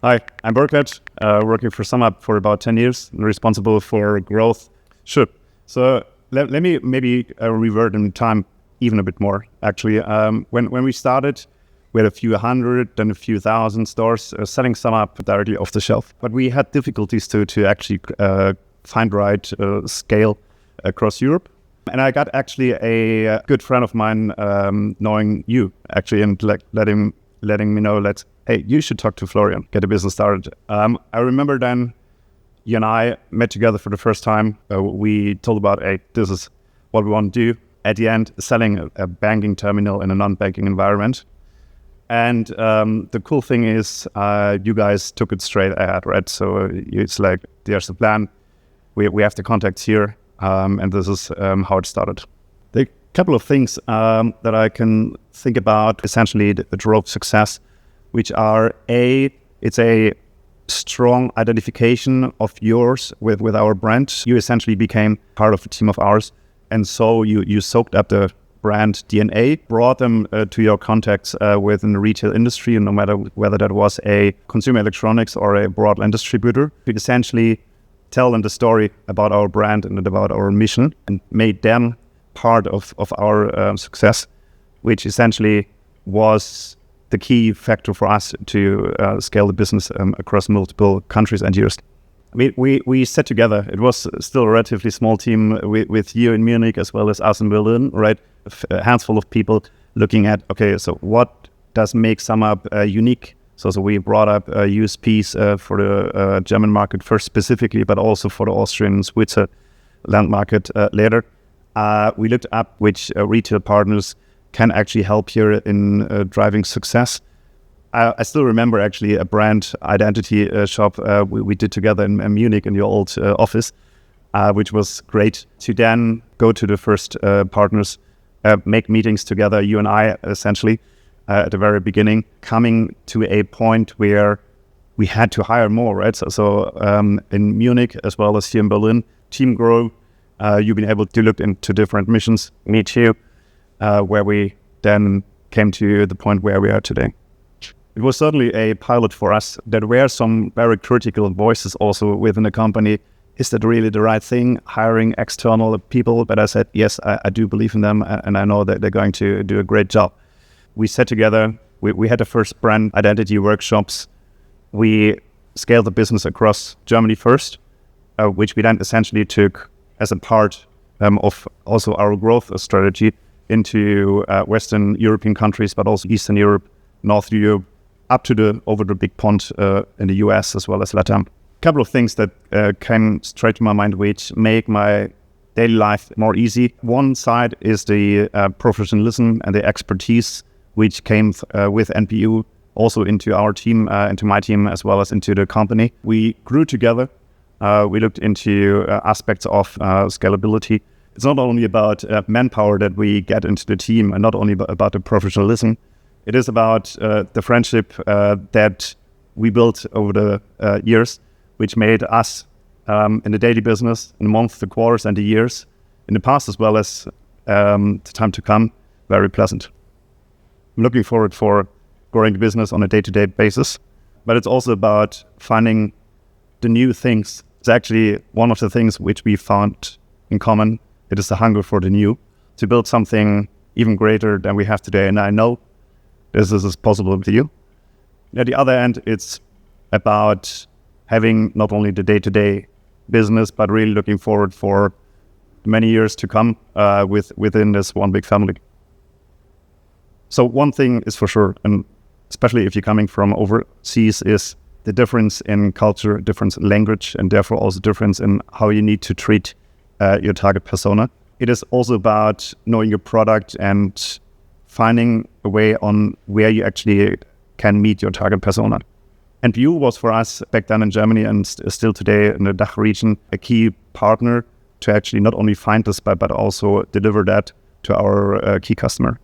Hi, I'm Burkhard, working for SumUp for about 10 years, responsible for growth. Sure. So let me maybe revert in time even a bit more. Actually, when we started, we had a few hundred, then a few thousand stores selling SumUp directly off the shelf. But we had difficulties to actually find right scale across Europe. And I got actually a good friend of mine knowing you actually, and letting me know that, hey, you should talk to Florian, get a business started. I remember then you and I met together for the first time. We told about, hey, this is what we want to do. At the end, selling a banking terminal in a non-banking environment. And the cool thing is you guys took it straight ahead, right? So it's like, there's a plan. We have the contacts here. And this is how it started. The couple of things that I can think about essentially that drove success, which are it's a strong identification of yours with our brand. You essentially became part of a team of ours. And so you soaked up the brand DNA, brought them to your contacts within the retail industry, no matter whether that was a consumer electronics or a broadline distributor, to essentially tell them the story about our brand and about our mission, and made them part of our success, which essentially was the key factor for us to scale the business across multiple countries and years. I mean, we sat together. It was still a relatively small team with you in Munich as well as us in Berlin, right? A handful of people looking at, okay, so what does make SumUp unique? So we brought up USPs for the German market first specifically, but also for the Austrian and Switzerland market later. We looked up which retail partners can actually help here in driving success. I still remember actually a brand identity shop we did together in Munich in your old office, which was great to then go to the first partners, make meetings together, you and I essentially, at the very beginning, coming to a point where we had to hire more, right? So in Munich as well as here in Berlin, team grow, you've been able to look into different missions, me too, where we then came to the point where we are today. It was certainly a pilot for us. There were some very critical voices also within the company. Is that really the right thing, hiring external people? But I said, yes, I do believe in them, and I know that they're going to do a great job. We sat together, we had the first brand identity workshops. We scaled the business across Germany first, which we then essentially took as a part of also our growth strategy into Western European countries, but also Eastern Europe, North Europe, up to over the big pond in the US as well as Latam. A couple of things that came straight to my mind which make my daily life more easy. One side is the professionalism and the expertise which came with NPU also into our team, into my team, as well as into the company. We grew together. We looked into aspects of scalability. It's not only about manpower that we get into the team, and not only about the professionalism. It is about the friendship that we built over the years, which made us in the daily business, in the months, the quarters, and the years, in the past as well as the time to come, very pleasant. I'm looking forward for growing the business on a day-to-day basis, but it's also about finding the new things. It's actually one of the things which we found in common. It is the hunger for the new, to build something even greater than we have today. And I know this is possible with you. At the other end, it's about having not only the day-to-day business, but really looking forward for many years to come within this one big family. So one thing is for sure, and especially if you're coming from overseas, is the difference in culture, difference in language, and therefore also difference in how you need to treat your target persona. It is also about knowing your product and finding a way on where you actually can meet your target persona. NPU was for us back then in Germany and still today in the DACH region, a key partner to actually not only find this, but also deliver that to our key customer.